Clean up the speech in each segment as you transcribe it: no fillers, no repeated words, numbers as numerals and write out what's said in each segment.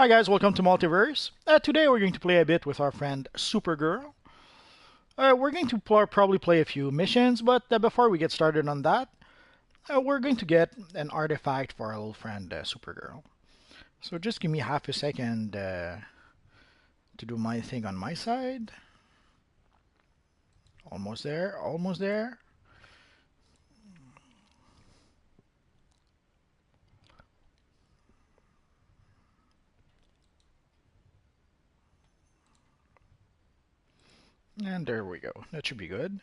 Hi guys, welcome to Multiverse. Today we're going to play a bit with our friend Supergirl. We're going to probably play a few missions, but before we get started on that, we're going to get an artifact for our little friend Supergirl. So just give me half a second to do my thing on my side. Almost there, almost there. And there we go. That should be good.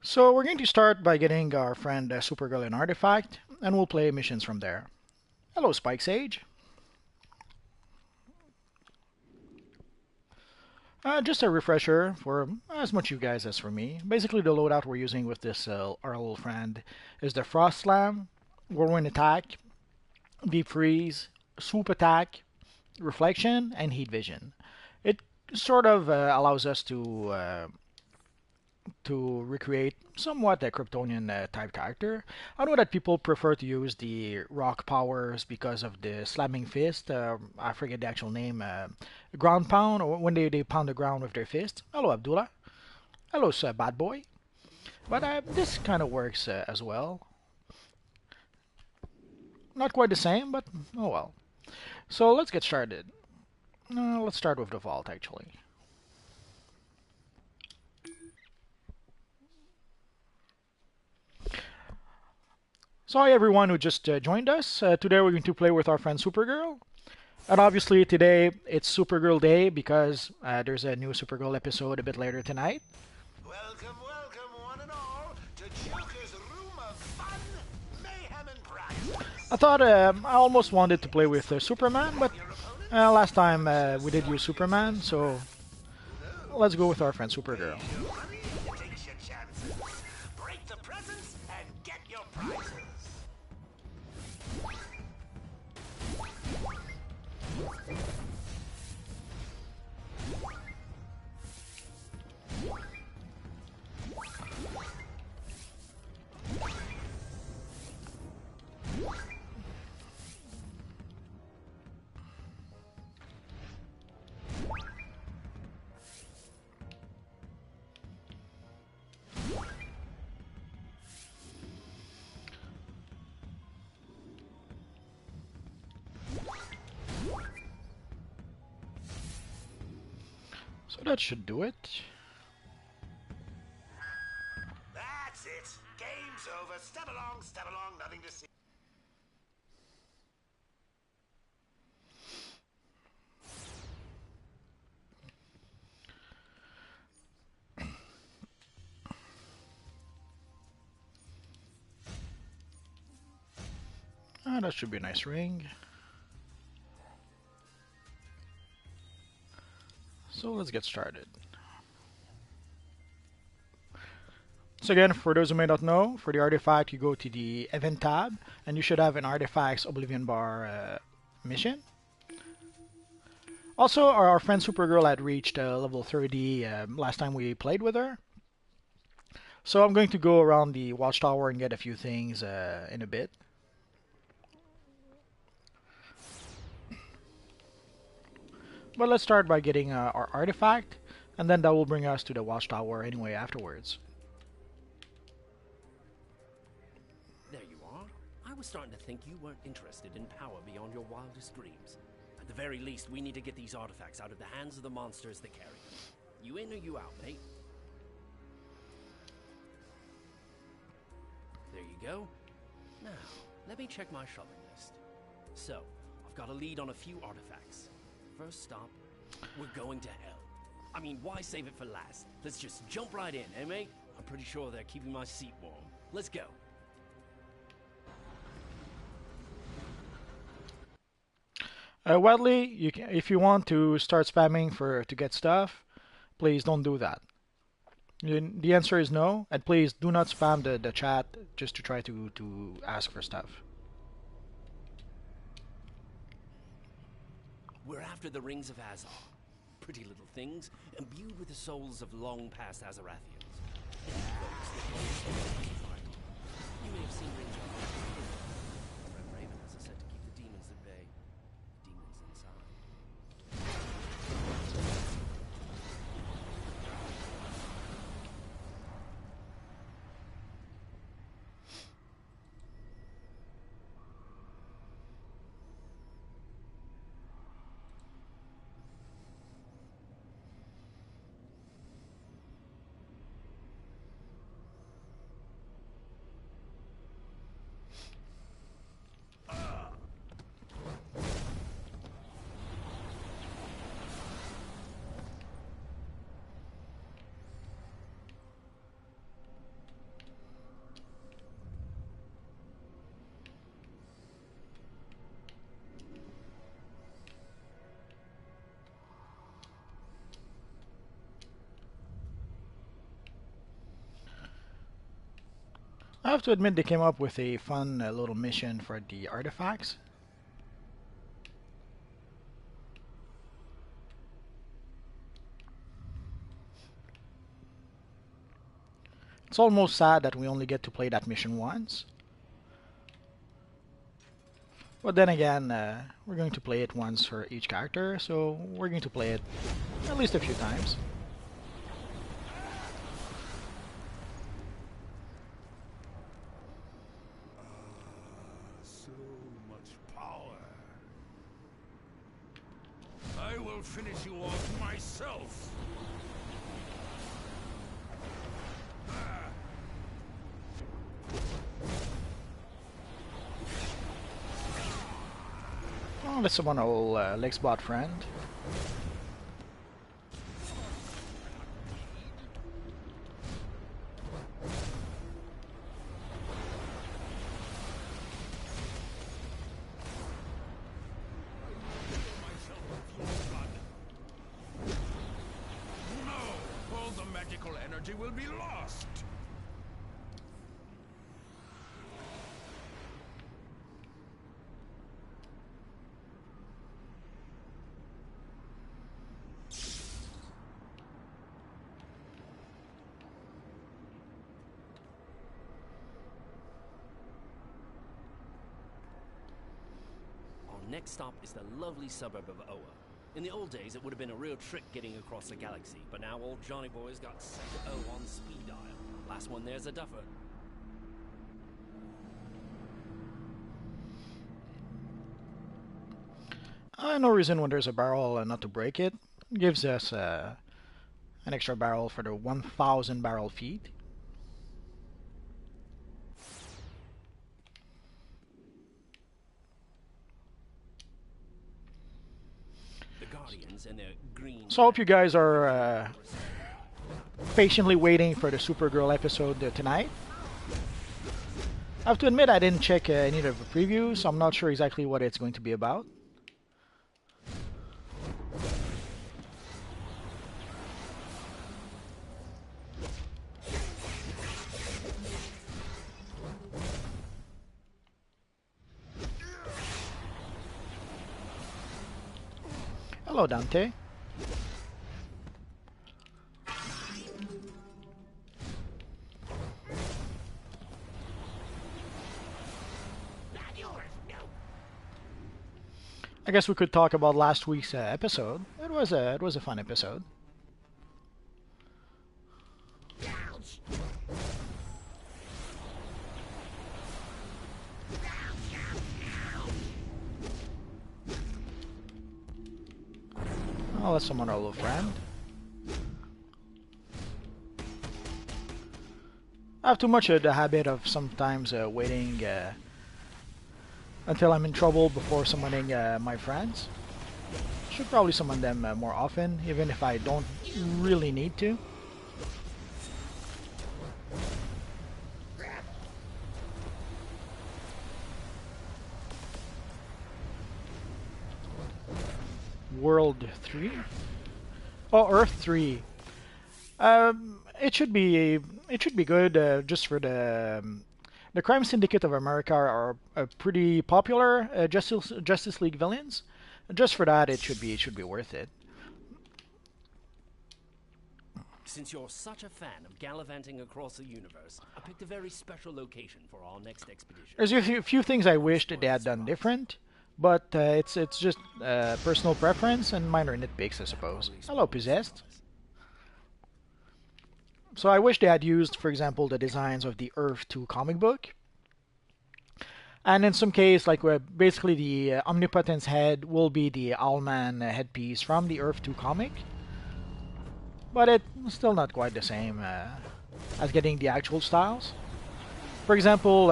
So we're going to start by getting our friend Supergirl an artifact, and we'll play missions from there. Hello, Spike Sage. Just a refresher for as much you guys as for me. Basically, the loadout we're using with this our little friend is the Frost Slam, Whirlwind Attack, Deep Freeze, Swoop Attack, Reflection, and Heat Vision. It sort of allows us to recreate somewhat a Kryptonian type character. I know that people prefer to use the rock powers because of the slamming fist. I forget the actual name. Ground pound, or when they pound the ground with their fist. Hello, Abdullah. Hello, bad boy. But this kind of works as well. Not quite the same, but oh well. So let's get started. Let's start with the vault, actually. So hi everyone who just joined us. Today we're going to play with our friend Supergirl. And obviously today it's Supergirl Day because there's a new Supergirl episode a bit later tonight. Welcome, welcome, one and all, to Joker's Room of Fun, Mayhem, and Prizes. I thought I almost wanted to play with Superman, but last time we did use Superman, so let's go with our friend Supergirl. Take your chances. Break the presents and get your prizes. So that should do it. That's it. Game's over. Step along, nothing to see. That should be a nice ring. So let's get started. So again, for those who may not know, for the artifact you go to the event tab and you should have an artifacts Oblivion Bar mission. Also, our friend Supergirl had reached level 30 last time we played with her. So I'm going to go around the watchtower and get a few things in a bit. But let's start by getting our artifact, and then that will bring us to the watchtower anyway afterwards. There you are. I was starting to think you weren't interested in power beyond your wildest dreams. At the very least, we need to get these artifacts out of the hands of the monsters that carry them. You in or you out, mate? There you go. Now, let me check my shopping list. So, I've got a lead on a few artifacts. First stop, we're going to hell. I mean, why save it for last? Let's just jump right in, eh, mate? I'm pretty sure they're keeping my seat warm. Let's go. Wadley, if you want to start spamming to get stuff, please don't do that. The answer is no, and please do not spam the chat just to try to ask for stuff. We're after the Rings of Azar. Pretty little things, imbued with the souls of long-past Azarathians. You may have seen Rings of Azar. Red Raven has a set to keep the demons at bay. I have to admit they came up with a fun little mission for the artifacts. It's almost sad that we only get to play that mission once. But then again, we're going to play it once for each character, so we're going to play it at least a few times. So much power. I will finish you off myself. Oh, let's summon our old Lexbot friend. No! All the magical energy will be lost! Next stop is the lovely suburb of Oa. In the old days, it would have been a real trick getting across the galaxy, but now old Johnny Boy's got set to O on speed dial. Last one there's a duffer. No reason when there's a barrel not to break it. Gives us an extra barrel for the 1,000 barrel feed. And their green. So I hope you guys are patiently waiting for the Supergirl episode tonight. I have to admit I didn't check any of the previews, so I'm not sure exactly what it's going to be about. Hello, Dante. I guess we could talk about last week's episode. It was a fun episode. Oh, let's summon our little friend. I have too much of the habit of sometimes waiting until I'm in trouble before summoning my friends. Should probably summon them more often, even if I don't really need to. World 3? Oh, Earth 3. It should be good. Just for the Crime Syndicate of America are pretty popular Justice League villains. Just for that, it should be worth it. Since you're such a fan of gallivanting across the universe, I picked a very special location for our next expedition. There's a few things I wish that they had done different. But it's just personal preference and minor nitpicks, I suppose. Hello, Possessed. So I wish they had used, for example, the designs of the Earth 2 comic book. And in some case, like basically the Omnipotence head will be the Owlman headpiece from the Earth 2 comic. But it's still not quite the same as getting the actual styles. For example,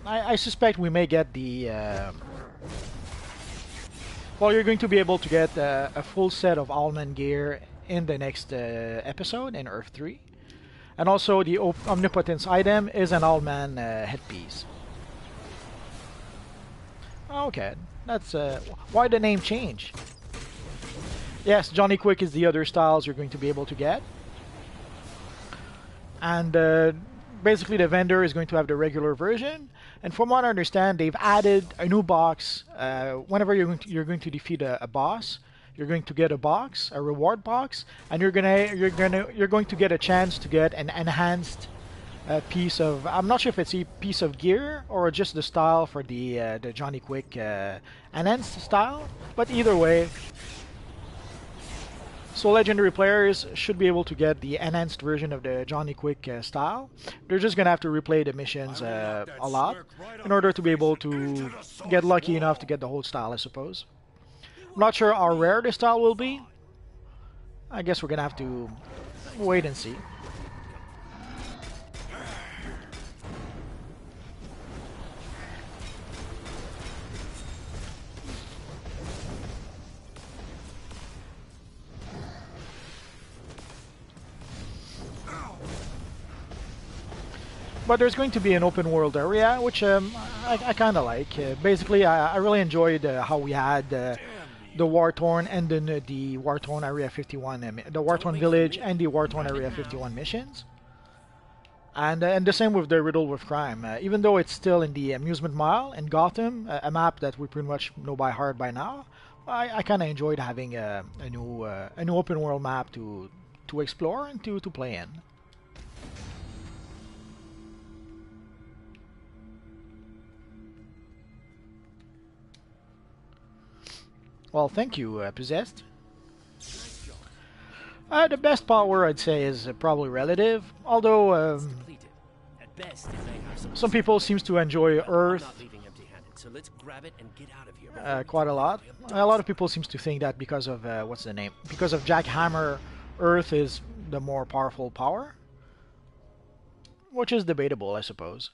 I suspect we may get the... well, you're going to be able to get a full set of Owlman gear in the next episode in Earth 3. And also the Omnipotence item is an Owlman headpiece. Okay, that's why the name change? Yes, Johnny Quick is the other styles you're going to be able to get. And basically the vendor is going to have the regular version, and from what I understand, they've added a new box. Whenever you're going to defeat a boss, you're going to get a box, a reward box, and you're going to get a chance to get an enhanced piece of. I'm not sure if it's a piece of gear or just the style for the Johnny Quick enhanced style, but either way. So legendary players should be able to get the enhanced version of the Johnny Quick style. They're just gonna have to replay the missions a lot in order to be able to get lucky enough to get the whole style, I suppose. I'm not sure how rare the style will be. I guess we're gonna have to wait and see. But there's going to be an open world area, which I kind of like. Basically, I really enjoyed how we had the War-Torn and then the War-Torn Area 51, the War-Torn Village and the War-Torn Area 51 missions. And the same with the Riddle with Crime. Even though it's still in the Amusement Mile in Gotham, a map that we pretty much know by heart by now, I kind of enjoyed having a new open world map to explore and to play in. Well, thank you, Possessed. The best power, I'd say, is probably relative. Although some people seems to enjoy Earth quite a lot. A lot of people seems to think that because of what's the name? Because of Jackhammer, Earth is the more powerful power, which is debatable, I suppose.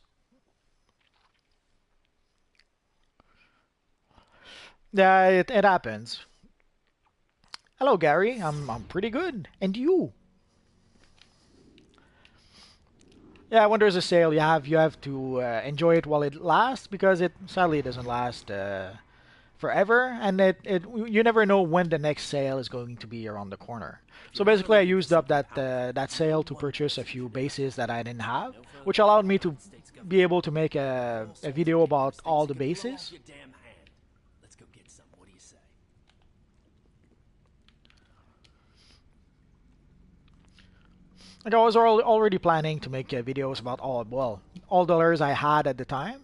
Yeah, it happens. Hello, Gary. I'm pretty good. And you? Yeah, when there's a sale, you have to enjoy it while it lasts because it sadly doesn't last forever, and it you never know when the next sale is going to be around the corner. So basically, I used up that sale to purchase a few bases that I didn't have, which allowed me to be able to make a video about all the bases. Like I was already planning to make videos about all the lures I had at the time,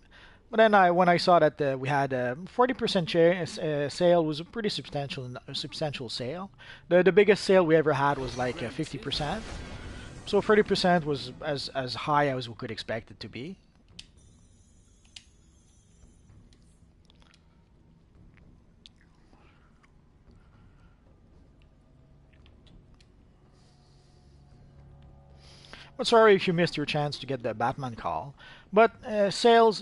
but then when I saw that we had a 40% sale was a pretty substantial sale. The biggest sale we ever had was like 50%, so 30% was as high as we could expect it to be. But sorry if you missed your chance to get the Batman call. But the sale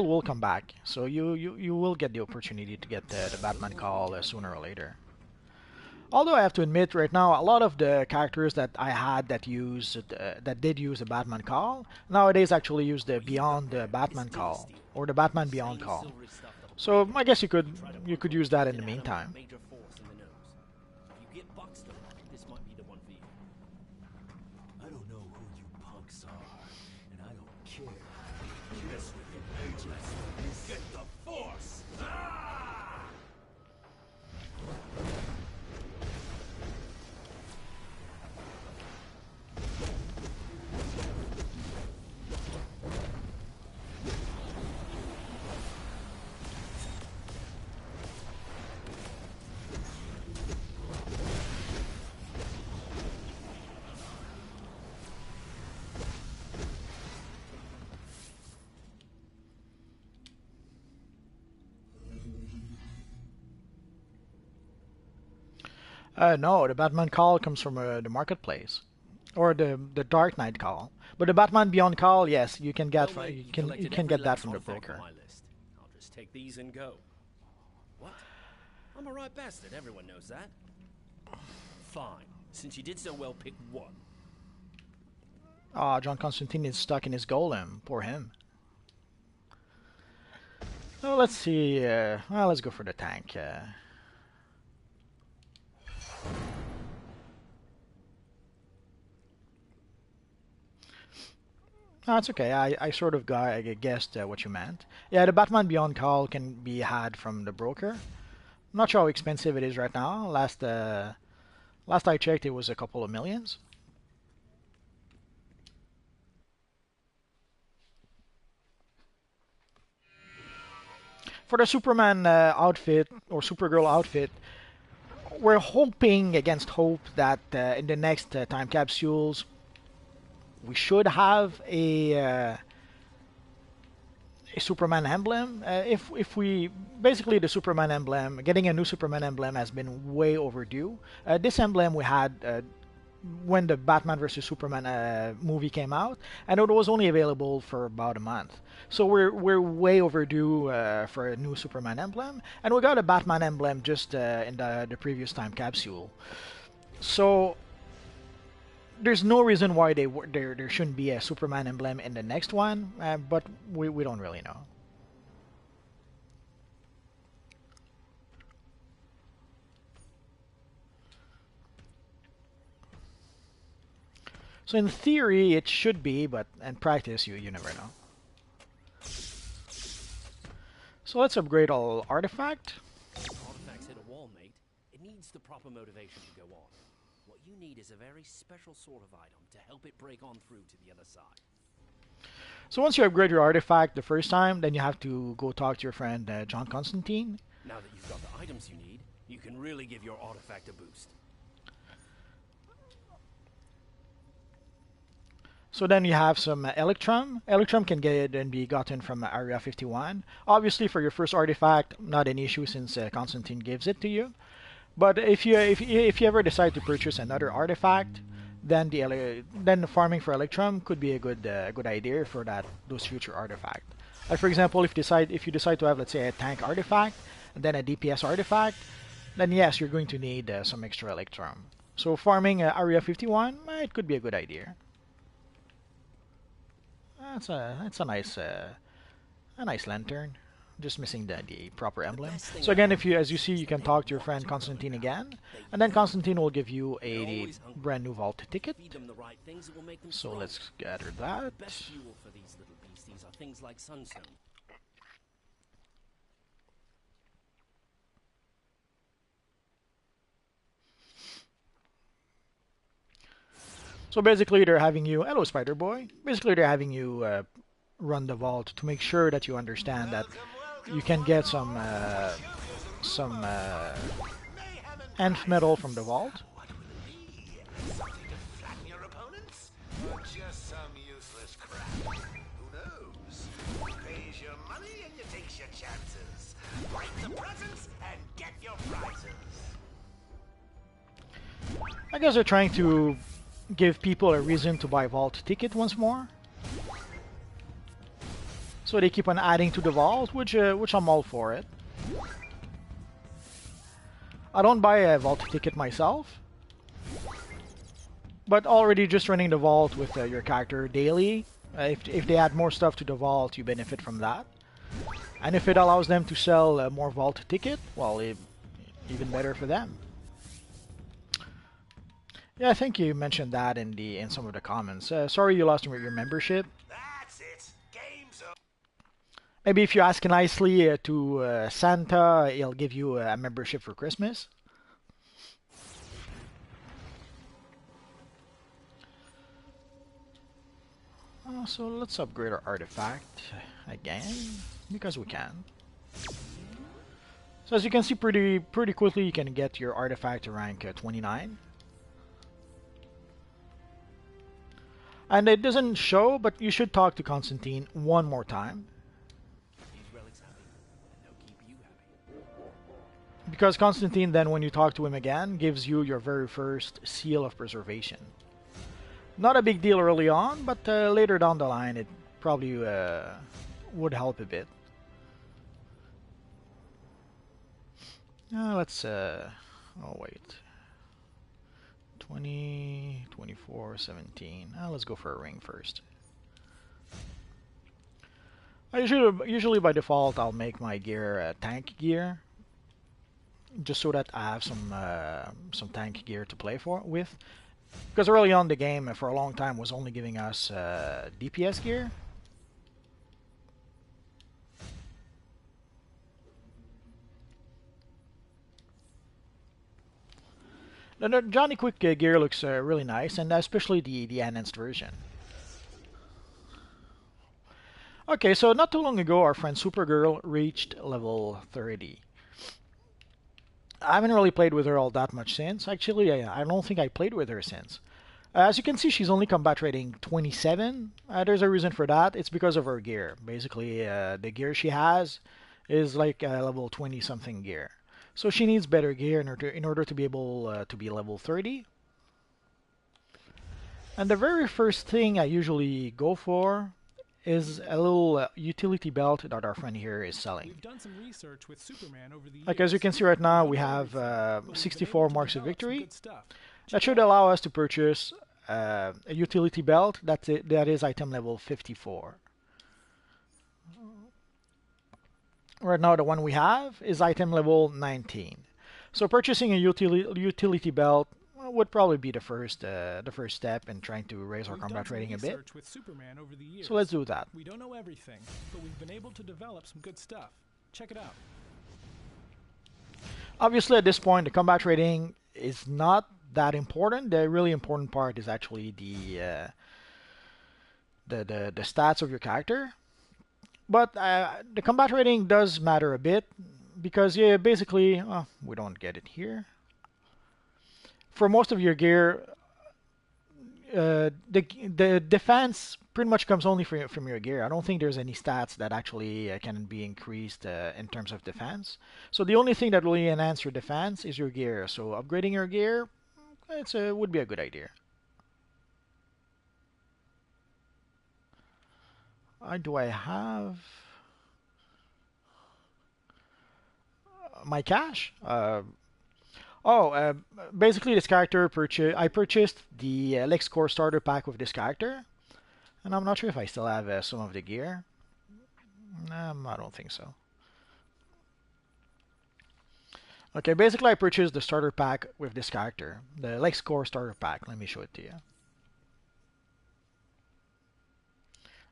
will come back, so you will get the opportunity to get the Batman call sooner or later. Although I have to admit, right now, a lot of the characters that I had that did use the Batman call nowadays actually use the Beyond the Batman call or the Batman Beyond call. So I guess you could use that in the meantime. I don't know who you punks are, and I don't care. Yes, we can ageless. Get the force! Ah! No, the Batman call comes from the marketplace, or the Dark Knight call. But the Batman Beyond call, yes, you can get you can get that from the broker. I'll just take these and go. What? I'm a right bastard. Everyone knows that. Fine. Since you did so well, pick one. Ah, John Constantine is stuck in his golem. Poor him. So let's see. Well, let's go for the tank. No, it's okay. I sort of I guessed what you meant. Yeah, the Batman Beyond call can be had from the broker. I'm not sure how expensive it is right now. Last I checked, it was a couple of millions. For the Superman outfit or Supergirl outfit, we're hoping against hope that in the next time capsules we should have a Superman emblem. If we basically the Superman emblem, getting a new Superman emblem has been way overdue. This emblem we had when the Batman vs Superman movie came out, and it was only available for about a month. So we're way overdue for a new Superman emblem, and we got a Batman emblem just in the previous time capsule. So there's no reason why there shouldn't be a Superman emblem in the next one, but we don't really know. So in theory it should be, but in practice you never know. So let's upgrade all artifact. Artifacts hit a wall, mate. It needs the proper motivation to go on. What you need is a very special sort of item to help it break on through to the other side. So once you upgrade your artifact the first time, then you have to go talk to your friend John Constantine. Now that you've got the items you need, you can really give your artifact a boost. So then you have some Electrum. Electrum can get and be gotten from Area 51. Obviously, for your first artifact, not an issue since Constantine gives it to you. But if you ever decide to purchase another artifact, then the farming for Electrum could be a good idea for those future artifacts. Like for example, if you decide to have, let's say, a tank artifact and then a DPS artifact, then yes, you're going to need some extra Electrum. So farming Area 51, it could be a good idea. That's a nice lantern. Just missing the proper emblem. So again, as you see, you can talk to your friend Constantine again, and then Constantine will give you a brand new vault ticket. So let's gather that. The best fuel for these little beasties are things like sunstone. So basically, they're having you. Hello, Spider Boy. Basically, they're having you run the vault to make sure that you understand that you can get some nth metal from the vault. What will it be? Something to flatten your opponents? Or just some useless crap? Who knows? Pays your money and you takes your chances. Break the presents and get your prizes. I guess they're trying to give people a reason to buy vault ticket once more. So they keep on adding to the vault, which I'm all for it. I don't buy a vault ticket myself, but already just running the vault with your character daily, if they add more stuff to the vault, you benefit from that. And if it allows them to sell more vault ticket, well, even better for them. Yeah, I think you mentioned that in some of the comments. Sorry you lost your membership. That's it. Game's over. Maybe if you ask nicely to Santa, he'll give you a membership for Christmas. So let's upgrade our artifact again, because we can. So as you can see, pretty quickly you can get your artifact to rank 29. And it doesn't show, but you should talk to Constantine one more time. These relics happy, and they'll keep you happy. Because Constantine then, when you talk to him again, gives you your very first seal of preservation. Not a big deal early on, but later down the line it probably would help a bit. Let's... oh wait. 20, 24, 17. Let's go for a ring first. Usually by default I'll make my gear tank gear, just so that I have some tank gear to play with. Because early on the game, for a long time, was only giving us DPS gear. The Johnny Quick gear looks really nice, and especially the enhanced version. Okay, so not too long ago, our friend Supergirl reached level 30. I haven't really played with her all that much since. Actually, I don't think I played with her since. As you can see, she's only combat rating 27. There's a reason for that. It's because of her gear. Basically, the gear she has is like level 20 something gear. So she needs better gear in order to be able to be level 30. And the very first thing I usually go for is a little utility belt that our friend here is selling. We've done some research with Superman over the years. Like as you can see right now, we have 64 marks of victory. That should out. allow us to purchase a utility belt that is item level 54. Right now, the one we have is item level 19. So purchasing a utility belt would probably be the first step in trying to raise our We've combat done some rating a bit. research with Superman over the years. So let's do that. We don't know everything, but we've been able to develop some good stuff. Check it out. Obviously, at this point, the combat rating is not that important. The really important part is actually the stats of your character. But the combat rating does matter a bit because basically, we don't get it here. For most of your gear, the defense pretty much comes only from your gear. I don't think there's any stats that actually can be increased in terms of defense. So the only thing that will enhance your defense is your gear. So upgrading your gear, would be a good idea. Do I have my cash? Basically this character I purchased the Lex Core starter pack with this character, and I'm not sure if I still have some of the gear. I don't think so. Okay, basically I purchased the starter pack with this character, the Lex Core starter pack. Let me show it to you.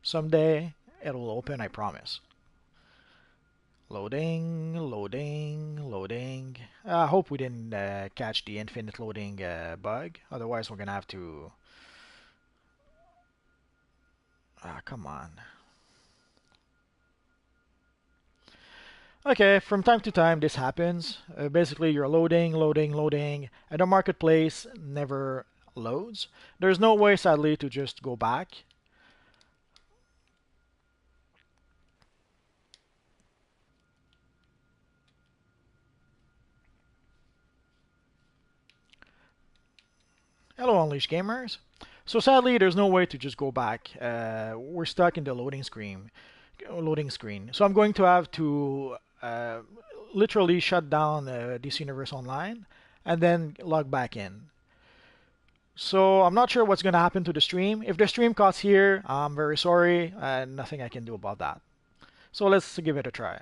Someday it will open, I promise. Loading, loading, loading. I hope we didn't catch the infinite loading bug. Otherwise, we're gonna have to. Come on. Okay, from time to time this happens. Basically, you're loading, loading, loading, and the marketplace never loads. There's no way, sadly, to just go back. Hello, Unleashed Gamers. So sadly, there's no way to just go back. We're stuck in the loading screen. So I'm going to have to literally shut down DC Universe Online and then log back in. So I'm not sure what's going to happen to the stream. If the stream cuts here, I'm very sorry. Nothing I can do about that. So let's give it a try.